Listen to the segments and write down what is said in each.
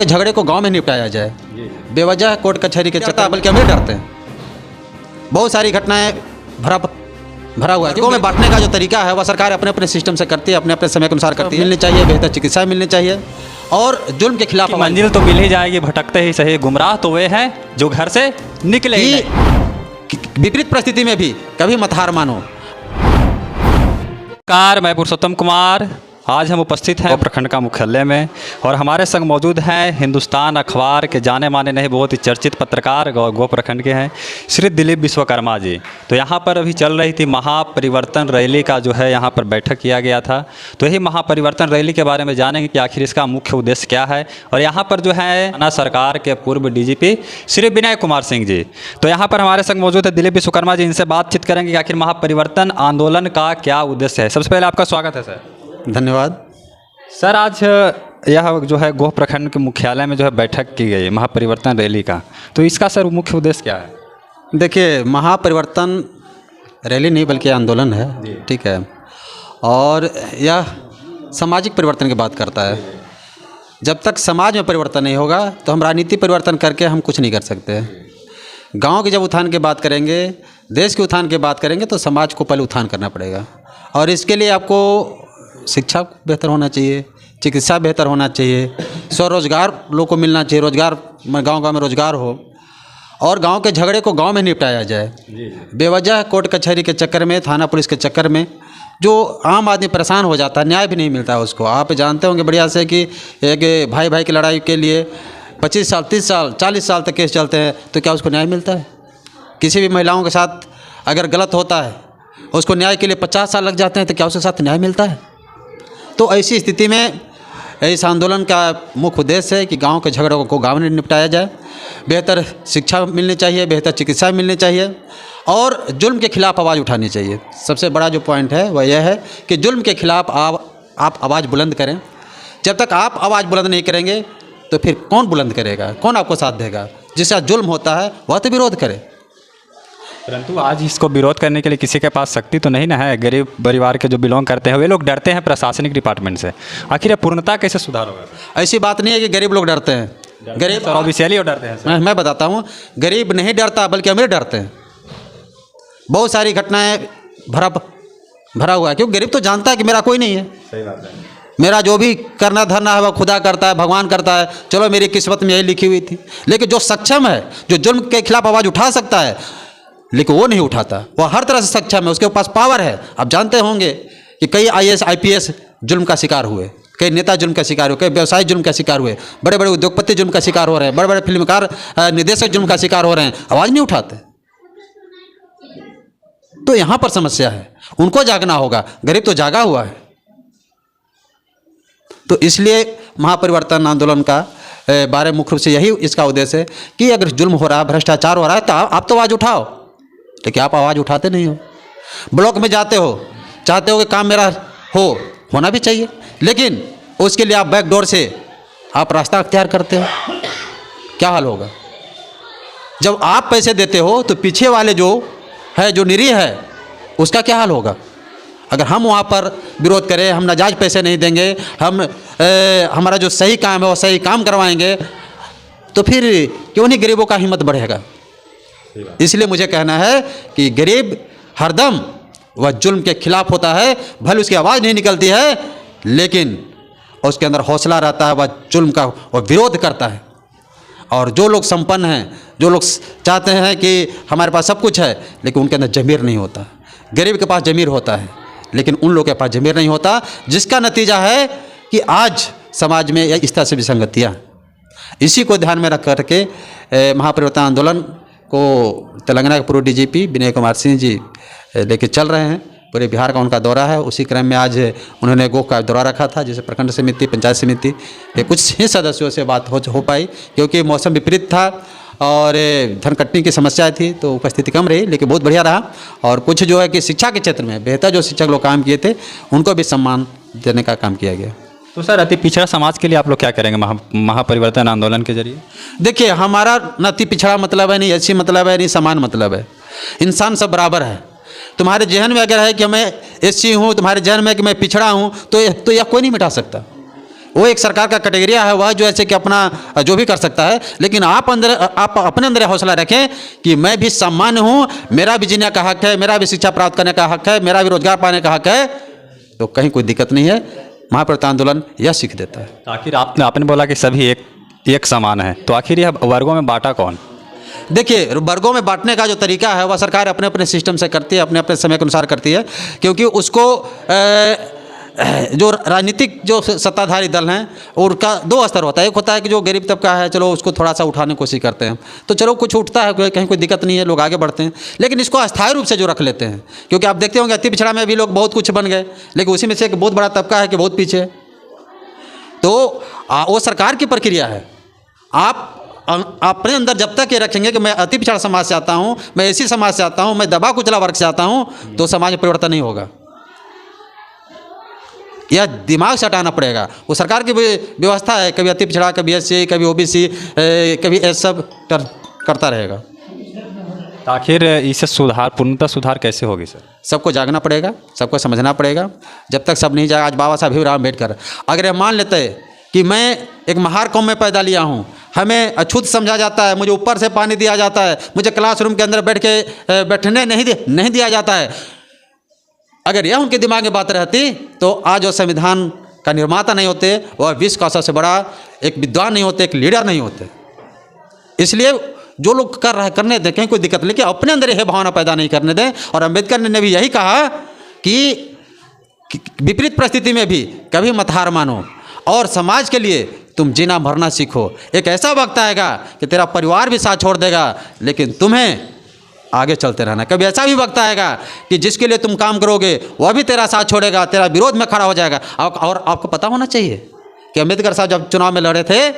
झगड़े को गांव में निपटाया जाए, बेवजह कोर्ट कचहरी के चक्कर, बल्कि हम नहीं डरते हैं। बहुत सारी घटनाएं भरा हुआ है। गाँव में बांटने का जो तरीका है वह सरकार अपने अपने सिस्टम से करती है, अपने अपने समय के अनुसार करती है। मिलनी चाहिए, बेहतर चिकित्सा मिलनी चाहिए और जुल्म के खिलाफ मंजिल तो मिल ही जाएगी, भटकते ही सही। गुमराह तो वे हैं जो घर से निकले ही नहीं। विपरीत परिस्थिति में भी कभी मत हार मानो। नमस्कार, मैं पुरुषोत्तम कुमार। आज हम उपस्थित हैं प्रखंड का मुख्यालय में और हमारे संग मौजूद हैं हिंदुस्तान अखबार के जाने माने नहीं बहुत ही चर्चित पत्रकार गो प्रखंड के हैं श्री दिलीप विश्वकर्मा जी। तो यहाँ पर अभी चल रही थी महापरिवर्तन रैली का जो है यहाँ पर बैठक किया गया था। तो यही महापरिवर्तन रैली के बारे में जानेंगे कि आखिर इसका मुख्य उद्देश्य क्या है। और यहाँ पर जो है सरकार के पूर्व डीजीपी श्री विनय कुमार सिंह जी, तो यहाँ पर हमारे संग मौजूद है दिलीप विश्वकर्मा जी। इनसे बातचीत करेंगे कि आखिर महापरिवर्तन आंदोलन का क्या उद्देश्य है। सबसे पहले आपका स्वागत है सर। धन्यवाद सर। आज यह जो है गोह प्रखंड के मुख्यालय में जो है बैठक की गई महापरिवर्तन रैली का, तो इसका सर मुख्य उद्देश्य क्या है? देखिए, महापरिवर्तन रैली नहीं बल्कि आंदोलन है, ठीक है। और यह सामाजिक परिवर्तन की बात करता है। जब तक समाज में परिवर्तन नहीं होगा तो हम राजनीति परिवर्तन करके हम कुछ नहीं कर सकते। गांव के जब उत्थान की बात करेंगे, देश के उत्थान की बात करेंगे तो समाज को पहले उत्थान करना पड़ेगा। और इसके लिए आपको शिक्षा बेहतर होना चाहिए, चिकित्सा बेहतर होना चाहिए, स्वरोजगार लोगों को मिलना चाहिए, रोजगार गांव-गांव में रोजगार हो और गांव के झगड़े को गांव में निपटाया जाए। बेवजह कोर्ट कचहरी के चक्कर में, थाना पुलिस के चक्कर में जो आम आदमी परेशान हो जाता है, न्याय भी नहीं मिलता है उसको। आप जानते होंगे बढ़िया से कि एक भाई भाई की लड़ाई के लिए 25 साल, 30 साल, 40 साल तक केस चलते हैं, तो क्या उसको न्याय मिलता है? किसी भी महिलाओं के साथ अगर गलत होता है उसको न्याय के लिए 50 साल लग जाते हैं, तो क्या उसके साथ न्याय मिलता है? तो ऐसी स्थिति में इस आंदोलन का मुख्य उद्देश्य है कि गांव के झगड़ों को गांव में निपटाया जाए, बेहतर शिक्षा मिलनी चाहिए, बेहतर चिकित्सा मिलनी चाहिए और जुल्म के खिलाफ आवाज़ उठानी चाहिए। सबसे बड़ा जो पॉइंट है वह यह है कि जुल्म के खिलाफ आप आवाज़ बुलंद करें। जब तक आप आवाज़ बुलंद नहीं करेंगे तो फिर कौन बुलंद करेगा, कौन आपको साथ देगा? जिसके साथ जुल्म होता है वह तो विरोध करे। परंतु आज इसको विरोध करने के लिए किसी के पास शक्ति तो नहीं ना है। गरीब परिवार के जो बिलोंग करते हैं वे लोग डरते हैं प्रशासनिक डिपार्टमेंट से। आखिर पूर्णता कैसे सुधार होगा? ऐसी बात नहीं है कि गरीब लोग डरते हैं। गरीब ऑफिशियली डरते हैं। मैं बताता हूँ, गरीब नहीं डरता बल्कि अमीर डरते हैं। बहुत सारी घटनाएं भरा हुआ है, क्योंकि गरीब तो जानता है कि मेरा कोई नहीं है। सही बात है। मेरा जो भी करना धरना है वह खुदा करता है, भगवान करता है। चलो मेरी किस्मत में यही लिखी हुई थी। लेकिन जो सक्षम है, जो जुल्म के खिलाफ आवाज़ उठा सकता है, लेकिन वो नहीं उठाता। वह हर तरह से सक्षम है, उसके पास पावर है। आप जानते होंगे कि कई IAS IPS जुल्म का शिकार हुए, कई नेता जुल्म का शिकार हुए, कई व्यवसायी जुल्म का शिकार हुए, बड़े बड़े उद्योगपति जुल्म का शिकार हो रहे हैं, बड़े बड़े फिल्मकार निर्देशक जुल्म का शिकार हो रहे हैं, आवाज़ नहीं उठाते। तो यहाँ पर समस्या है, उनको जागना होगा। गरीब तो जागा हुआ है। तो इसलिए महापरिवर्तन आंदोलन का बारे मुख्य रूप से यही इसका उद्देश्य है कि अगर जुल्म हो रहा है, भ्रष्टाचार हो रहा है, तो आप तो आवाज़ उठाओ। लेकिन आप आवाज़ उठाते नहीं हो। ब्लॉक में जाते हो, चाहते हो कि काम मेरा होना भी चाहिए, लेकिन उसके लिए आप बैकडोर से आप रास्ता अख्तियार करते हो। क्या हाल होगा? जब आप पैसे देते हो तो पीछे वाले जो निरीह है उसका क्या हाल होगा? अगर हम वहाँ पर विरोध करें, हम नाजायज पैसे नहीं देंगे, हमारा जो सही काम है वो सही काम करवाएंगे, तो फिर क्यों नहीं गरीबों का हिम्मत बढ़ेगा? इसलिए मुझे कहना है कि गरीब हरदम वह जुल्म के खिलाफ होता है। भले उसकी आवाज़ नहीं निकलती है, लेकिन उसके अंदर हौसला रहता है, वह जुल्म का वह विरोध करता है। और जो लोग संपन्न हैं, जो लोग चाहते हैं कि हमारे पास सब कुछ है, लेकिन उनके अंदर ज़मीर नहीं होता। गरीब के पास ज़मीर होता है, लेकिन उन लोगों के पास ज़मीर नहीं होता, जिसका नतीजा है कि आज समाज में इस तरह से विसंगतियाँ। इसी को ध्यान में रख करके महापरिवर्तन आंदोलन को तेलंगाना के पूर्व DGP विनय कुमार सिंह जी लेके चल रहे हैं। पूरे बिहार का उनका दौरा है। उसी क्रम में आज उन्होंने गोह का दौरा रखा था, जिसे प्रखंड समिति, पंचायत समिति के कुछ ही सदस्यों से बात हो पाई, क्योंकि मौसम विपरीत था और धन कटनी की समस्या थी, तो उपस्थिति कम रही, लेकिन बहुत बढ़िया रहा। और कुछ जो है कि शिक्षा के क्षेत्र में बेहतर जो शिक्षक लोग काम किए थे, उनको भी सम्मान देने का काम किया गया। तो सर, अति पिछड़ा समाज के लिए आप लोग क्या करेंगे महापरिवर्तन आंदोलन के जरिए? देखिए, हमारा न अति पिछड़ा मतलब है, नहीं ऐसी मतलब है, नहीं समान मतलब है। इंसान सब बराबर है। तुम्हारे जहन में अगर है कि मैं SC हूँ, तुम्हारे जहन में कि मैं पिछड़ा हूँ, तो यह कोई नहीं मिटा सकता। वो एक सरकार का कैटेगरिया है, वह जो ऐसे कि अपना जो भी कर सकता है, लेकिन आप अपने अंदर हौसला रखें कि मैं भी सामान्य हूँ, मेरा भी जीने का हक है, मेरा भी शिक्षा प्राप्त करने का हक है, मेरा भी रोजगार पाने का हक है, तो कहीं कोई दिक्कत नहीं है। महापरिवर्तन आंदोलन यह सीख देता है। तो आखिर आपने बोला कि सभी एक समान है, तो आखिर यह वर्गों में बांटा कौन? देखिए, वर्गों में बांटने का जो तरीका है वह सरकार अपने अपने सिस्टम से करती है, अपने अपने समय के अनुसार करती है, क्योंकि उसको जो राजनीतिक जो सत्ताधारी दल हैं उनका दो स्तर होता है। एक होता है कि जो गरीब तबका है, चलो उसको थोड़ा सा उठाने की कोशिश करते हैं, तो चलो कुछ उठता है, कहीं कोई दिक्कत नहीं है, लोग आगे बढ़ते हैं। लेकिन इसको अस्थायी रूप से जो रख लेते हैं, क्योंकि आप देखते होंगे अति पिछड़ा में भी लोग बहुत कुछ बन गए, लेकिन उसी में से एक बहुत बड़ा तबका है कि बहुत पीछे। तो वो सरकार की प्रक्रिया है। आप अपने अंदर जब तक ये रखेंगे कि मैं अति पिछड़ा समाज से आता हूँ, मैं ऐसी समाज से आता हूँ, मैं दबा कुचला वर्ग से आता हूँ, तो समाज में परिवर्तन नहीं होगा। यह दिमाग से हटाना पड़ेगा। वो सरकार की व्यवस्था है, कभी अति पिछड़ा, कभी एससी, कभी ओबीसी, कभी ये सब करता रहेगा। तो आखिर इसे सुधार, पूर्णतः सुधार कैसे होगी सर? सबको जागना पड़ेगा, सबको समझना पड़ेगा। जब तक सब नहीं जागा, आज बाबा साहब भीमराव अम्बेडकर अगर ये मान लेते हैं कि मैं एक महार कौम में पैदा लिया हूँ, हमें अछूत समझा जाता है, मुझे ऊपर से पानी दिया जाता है, मुझे क्लासरूम के अंदर बैठने नहीं दिया जाता है, अगर यह उनके दिमाग में बात रहती तो आज वो संविधान का निर्माता नहीं होते, वह विश्व का सबसे बड़ा एक विद्वान नहीं होते, एक लीडर नहीं होते। इसलिए जो लोग कर रहे हैं करने दें, कहीं कोई दिक्कत नहीं, लेकिन अपने अंदर यह भावना पैदा नहीं करने दें। और अम्बेडकर ने भी यही कहा कि विपरीत परिस्थिति में भी कभी मत हार मानो और समाज के लिए तुम जीना मरना सीखो। एक ऐसा वक्त आएगा कि तेरा परिवार भी साथ छोड़ देगा, लेकिन तुम्हें आगे चलते रहना। कभी ऐसा भी वक्त आएगा कि जिसके लिए तुम काम करोगे वह भी तेरा साथ छोड़ेगा, तेरा विरोध में खड़ा हो जाएगा। और आपको पता होना चाहिए कि अम्बेडकर साहब जब चुनाव में लड़े थे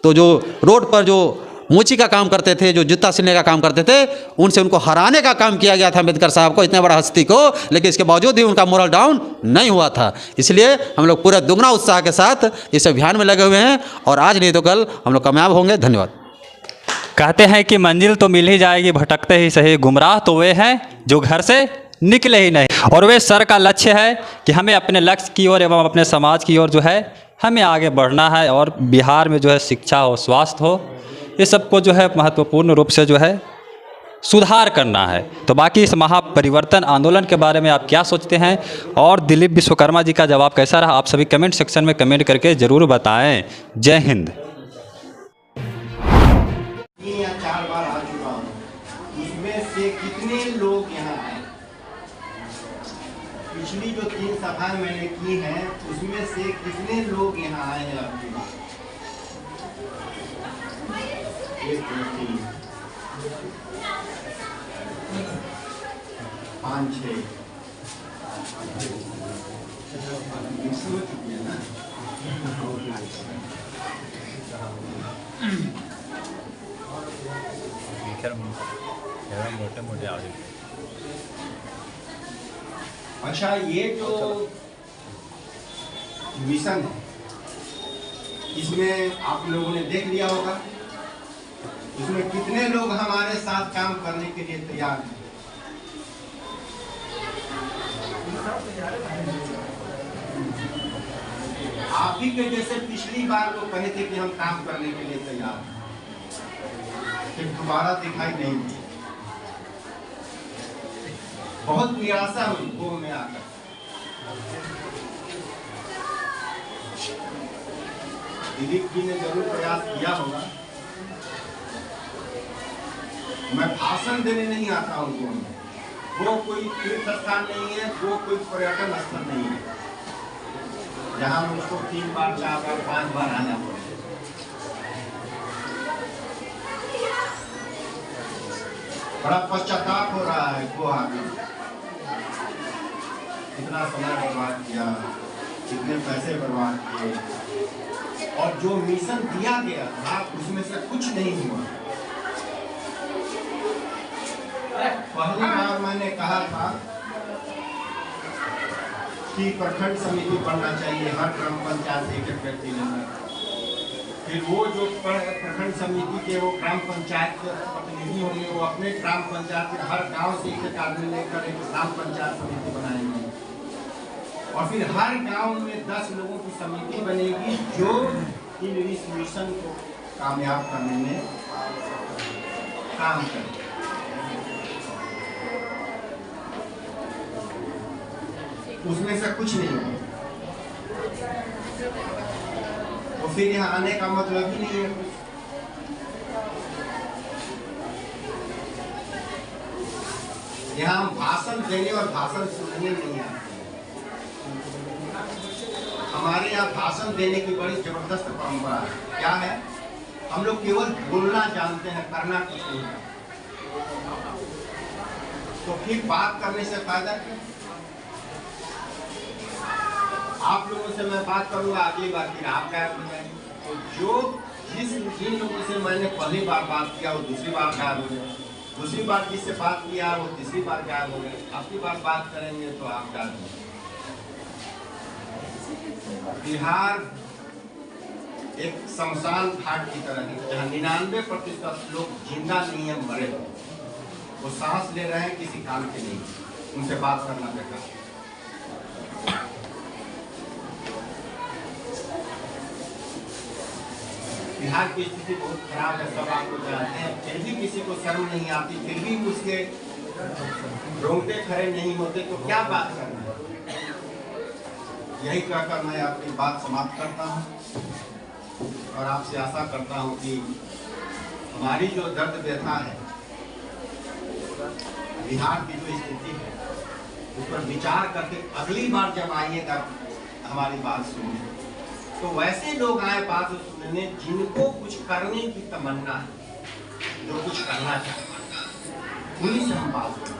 तो जो रोड पर जो मूची का काम करते थे, जो जूता सिलने का काम करते थे, उनको हराने का काम किया गया था अम्बेडकर साहब को, इतने बड़ा हस्ती को, लेकिन इसके बावजूद भी उनका मोरल डाउन नहीं हुआ था। इसलिए हम लोग पूरे दुगना उत्साह के साथ इस अभियान में लगे हुए हैं और आज नहीं तो कल हम लोग कामयाब होंगे। धन्यवाद। कहते हैं कि मंजिल तो मिल ही जाएगी, भटकते ही सही, गुमराह तो वे हैं जो घर से निकले ही नहीं। और वे सर का लक्ष्य है कि हमें अपने लक्ष्य की ओर एवं अपने समाज की ओर जो है हमें आगे बढ़ना है। और बिहार में जो है शिक्षा हो, स्वास्थ्य हो, ये सबको जो है महत्वपूर्ण रूप से जो है सुधार करना है। तो बाकी इस महापरिवर्तन आंदोलन के बारे में आप क्या सोचते हैं और दिलीप विश्वकर्मा जी का जवाब कैसा रहा, आप सभी कमेंट सेक्शन में कमेंट करके ज़रूर बताएं। जय हिंद। 3 या 4 बार आ चुका हूँ, उसमें से कितने लोग यहाँ आए? पिछली जो 3 सभाएं मैंने की हैं उसमें से कितने लोग यहाँ आए हैं आपकी बात? 1 2 3 5 6 हो चुकी है ना? अच्छा, ये जो मिशन है इसमें आप लोगों ने देख लिया होगा, इसमें कितने लोग हमारे साथ काम करने के लिए तैयार हैं? आप ही के जैसे पिछली बार लोग कहे थे कि हम काम करने के लिए तैयार हैं, फिर दोबारा दिखाई नहीं दी। बहुत निराशा हुई वो में आकर। दिलीप जी ने जरूर प्रयास किया होगा। मैं भाषण देने नहीं आता हूँ, वो कोई तीर्थ स्थान नहीं है, वो कोई पर्यटन स्थल नहीं है जहाँ मुझको 3 बार 4 बार 5 बार आना पड़े। बड़ा पश्चाताप हो रहा है को आकर, कितना समय बर्बाद किया, कितने पैसे बर्बाद किए, और जो मिशन दिया गया था उसमें से कुछ नहीं हुआ। पहली बार मैंने कहा था कि प्रखंड समिति बनना चाहिए, हर ग्राम पंचायत एक एक व्यक्ति लेकर। फिर वो जो प्रखंड समिति के वो ग्राम पंचायत के प्रतिनिधि होंगे, वो अपने ग्राम पंचायत के हर गांव से एक आदमी लेकर एक ग्राम पंचायत समिति बनाएंगे और फिर हर गांव में 10 लोगों की समिति बनेगी जो इन इस मिशन को कामयाब करने में काम करे। उसमें से कुछ नहीं है तो फिर यहाँ आने का मतलब ही नहीं है कुछ। यहाँ हम भाषण देने और भाषण सुनने नहीं आते। हमारे यहाँ भाषण देने की बड़ी जबरदस्त परंपरा है। क्या है? हम लोग केवल बोलना जानते हैं, करना कुछ नहीं है। तो फिर बात करने से फायदा क्या? आप लोगों से मैं बात करूंगा, अगली बार फिर आप गायब हो जाएंगे। तो जिन लोगों से मैंने पहली बार बात किया वो दूसरी बार गायब हो गए, दूसरी बार जिससे बात किया वो तीसरी बार गायब हो गए, अगली बार बात करेंगे तो आप गायब हो गए। बिहार एक शमशान घाट की तरह है जहाँ 99% लोग जिंदा नहीं है, मरे हो। वो सांस ले रहे हैं, किसी काम के नहीं, उनसे बात करना बेकार। बिहार की स्थिति बहुत खराब है, सब आपको जानते हैं। फिर भी किसी को शर्म नहीं आती, फिर भी उसके रोंगटे खड़े नहीं होते, तो क्या बात करना है? यही कहकर मैं अपनी बात समाप्त करता हूँ और आपसे आशा करता हूँ कि हमारी जो दर्द व्यथा है, बिहार की जो स्थिति है, उस पर विचार करके अगली बार जब आइएगा हमारी बात सुनने, तो वैसे लोग आए बात सुनने जिनको कुछ करने की तमन्ना है, जो कुछ करना चाहते हैं, उन्हीं से हम बात करें।